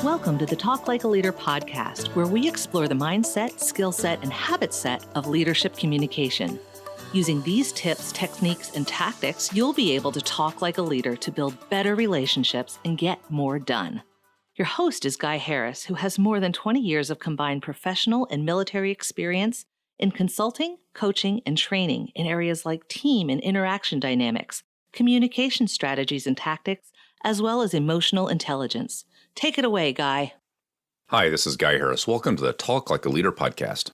Welcome to the Talk Like a Leader podcast, where we explore the mindset, skill set, and habit set of leadership communication. Using these tips, techniques, and tactics, you'll be able to talk like a leader to build better relationships and get more done. Your host is Guy Harris, who has more than 20 years of combined professional and military experience in consulting, coaching, and training in areas like team and interaction dynamics, communication strategies and tactics, as well as emotional intelligence. Take it away, Guy. Hi, this is Guy Harris. Welcome to the Talk Like a Leader podcast.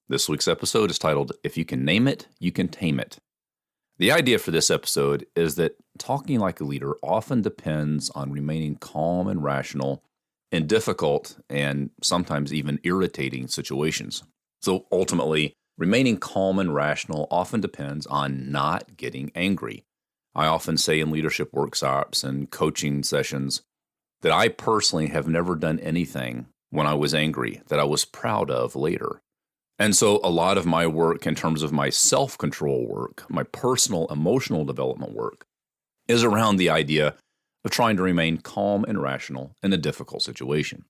This week's episode is titled, If You Can Name It, You Can Tame It. The idea for this episode is that talking like a leader often depends on remaining calm and rational in difficult and sometimes even irritating situations. So ultimately, remaining calm and rational often depends on not getting angry. I often say in leadership workshops and coaching sessions that I personally have never done anything when I was angry that I was proud of later. And so a lot of my work in terms of my self-control work, my personal emotional development work, is around the idea of trying to remain calm and rational in a difficult situation.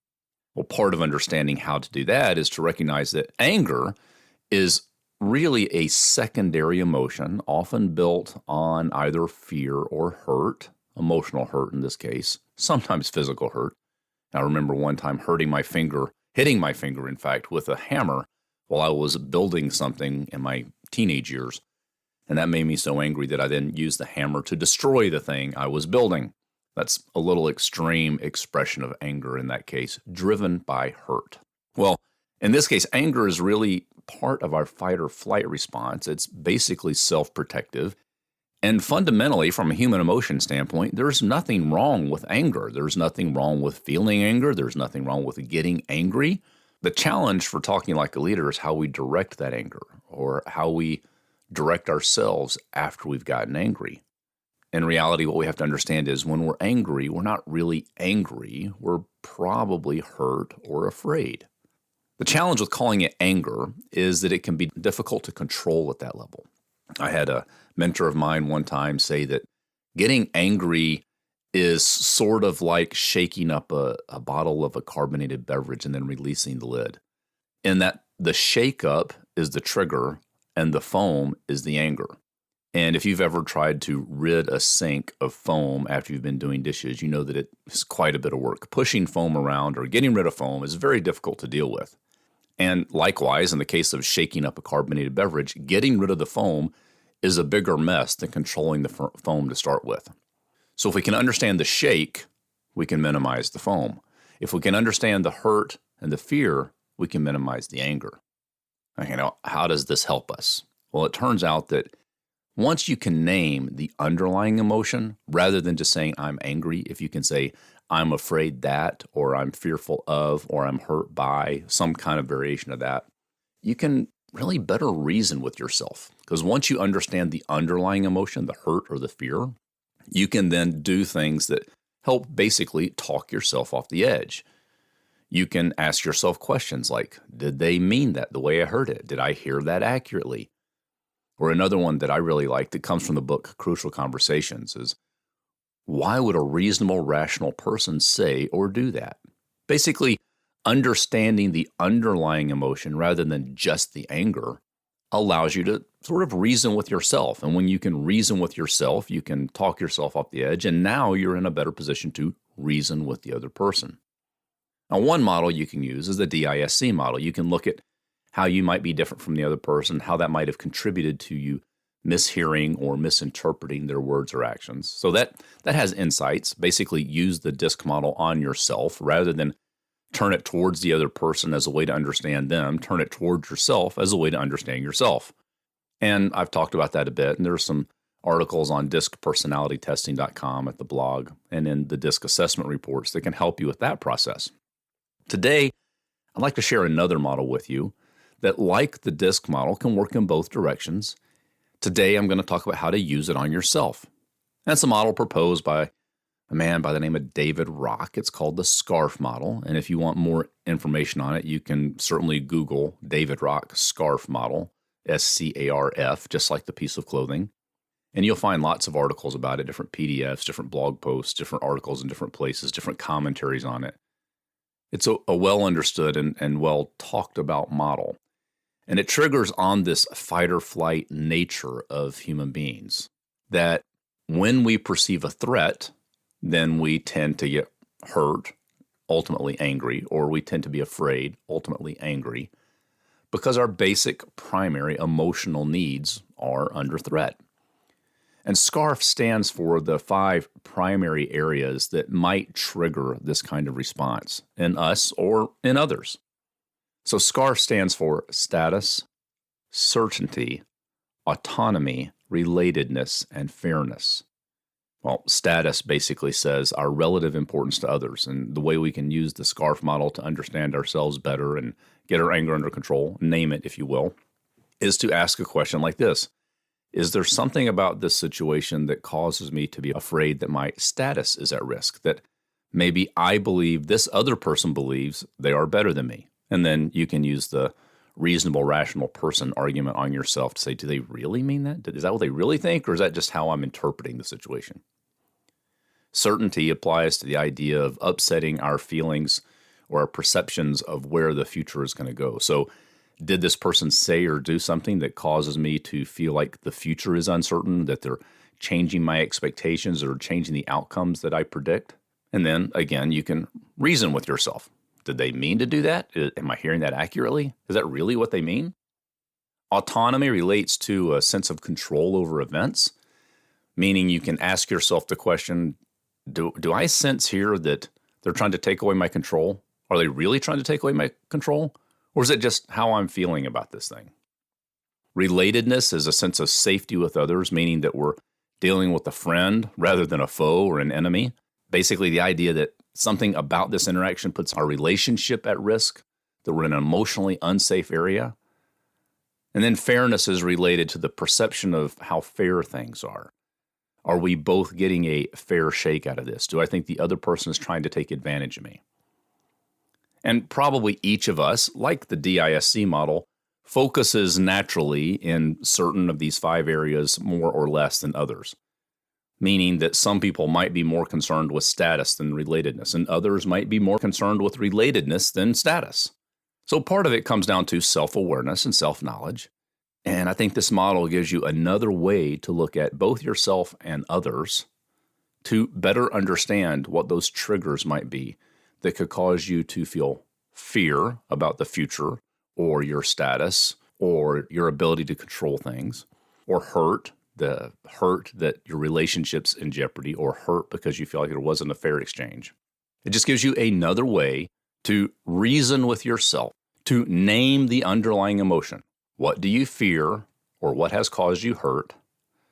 Well, part of understanding how to do that is to recognize that anger is really a secondary emotion, often built on either fear or hurt, emotional hurt in this case, sometimes physical hurt. I remember one time hitting my finger, in fact, with a hammer while I was building something in my teenage years. And that made me so angry that I then used the hammer to destroy the thing I was building. That's a little extreme expression of anger in that case, driven by hurt. Well, in this case, anger is really part of our fight or flight response. It's basically self-protective. And fundamentally, from a human emotion standpoint, there's nothing wrong with anger. There's nothing wrong with feeling anger. There's nothing wrong with getting angry. The challenge for talking like a leader is how we direct that anger or how we direct ourselves after we've gotten angry. In reality, what we have to understand is when we're angry, we're not really angry. We're probably hurt or afraid. The challenge with calling it anger is that it can be difficult to control at that level. I had a mentor of mine one time say that getting angry is sort of like shaking up a bottle of a carbonated beverage and then releasing the lid. In that the shake up is the trigger and the foam is the anger. And if you've ever tried to rid a sink of foam after you've been doing dishes, you know that it's quite a bit of work. Pushing foam around or getting rid of foam is very difficult to deal with. And likewise, in the case of shaking up a carbonated beverage, getting rid of the foam is a bigger mess than controlling the foam to start with. So if we can understand the shake, we can minimize the foam. If we can understand the hurt and the fear, we can minimize the anger. Okay, now, how does this help us? Well, it turns out that once you can name the underlying emotion, rather than just saying, I'm angry, if you can say, I'm afraid that, or I'm fearful of, or I'm hurt by, some kind of variation of that, you can really better reason with yourself. Because once you understand the underlying emotion, the hurt or the fear, you can then do things that help basically talk yourself off the edge. You can ask yourself questions like, did they mean that the way I heard it? Did I hear that accurately? Or another one that I really like that comes from the book Crucial Conversations is, why would a reasonable, rational person say or do that? Basically, understanding the underlying emotion rather than just the anger allows you to sort of reason with yourself. And when you can reason with yourself, you can talk yourself off the edge, and now you're in a better position to reason with the other person. Now, one model you can use is the DISC model. You can look at how you might be different from the other person, how that might have contributed to you mishearing or misinterpreting their words or actions. So that has insights. Basically, use the DISC model on yourself rather than turn it towards the other person as a way to understand them. Turn it towards yourself as a way to understand yourself. And I've talked about that a bit, and there's some articles on discpersonalitytesting.com at the blog and in the DISC assessment reports that can help you with that process. Today, I'd like to share another model with you that, like the DISC model, can work in both directions. Today, I'm going to talk about how to use it on yourself. That's a model proposed by a man by the name of David Rock. It's called the SCARF model. And if you want more information on it, you can certainly Google David Rock SCARF model, SCARF, just like the piece of clothing. And you'll find lots of articles about it, different PDFs, different blog posts, different articles in different places, different commentaries on it. It's a well understood and well talked about model. And it triggers on this fight or flight nature of human beings that when we perceive a threat, then we tend to get hurt, ultimately angry, or we tend to be afraid, ultimately angry, because our basic primary emotional needs are under threat. And SCARF stands for the 5 primary areas that might trigger this kind of response in us or in others. So SCARF stands for status, certainty, autonomy, relatedness, and fairness. Well, status basically says our relative importance to others, and the way we can use the SCARF model to understand ourselves better and get our anger under control, name it if you will, is to ask a question like this. Is there something about this situation that causes me to be afraid that my status is at risk, that maybe I believe this other person believes they are better than me? And then you can use the reasonable, rational person argument on yourself to say, do they really mean that? Is that what they really think, or is that just how I'm interpreting the situation? Certainty applies to the idea of upsetting our feelings or our perceptions of where the future is going to go. So did this person say or do something that causes me to feel like the future is uncertain, that they're changing my expectations or changing the outcomes that I predict? And then, again, you can reason with yourself. Did they mean to do that? Am I hearing that accurately? Is that really what they mean? Autonomy relates to a sense of control over events, meaning you can ask yourself the question, do I sense here that they're trying to take away my control? Are they really trying to take away my control? Or is it just how I'm feeling about this thing? Relatedness is a sense of safety with others, meaning that we're dealing with a friend rather than a foe or an enemy. Basically, the idea that something about this interaction puts our relationship at risk, that we're in an emotionally unsafe area. And then fairness is related to the perception of how fair things are. Are we both getting a fair shake out of this? Do I think the other person is trying to take advantage of me? And probably each of us, like the DISC model, focuses naturally in certain of these 5 areas more or less than others, meaning that some people might be more concerned with status than relatedness, and others might be more concerned with relatedness than status. So part of it comes down to self-awareness and self-knowledge. And I think this model gives you another way to look at both yourself and others to better understand what those triggers might be that could cause you to feel fear about the future or your status or your ability to control things, or the hurt that your relationship's in jeopardy, or hurt because you feel like there wasn't a fair exchange. It just gives you another way to reason with yourself, to name the underlying emotion. What do you fear, or what has caused you hurt,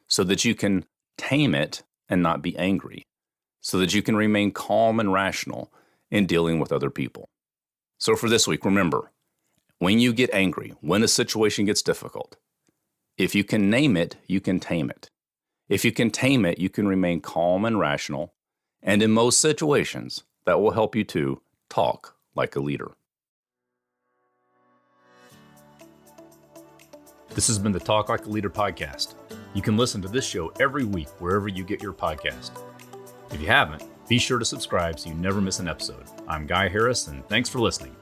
so that you can tame it and not be angry, so that you can remain calm and rational in dealing with other people. So for this week, remember, when you get angry, when a situation gets difficult, if you can name it, you can tame it. If you can tame it, you can remain calm and rational, and in most situations, that will help you to talk like a leader. This has been the Talk Like a Leader podcast. You can listen to this show every week wherever you get your podcast. If you haven't, be sure to subscribe so you never miss an episode. I'm Guy Harris, and thanks for listening.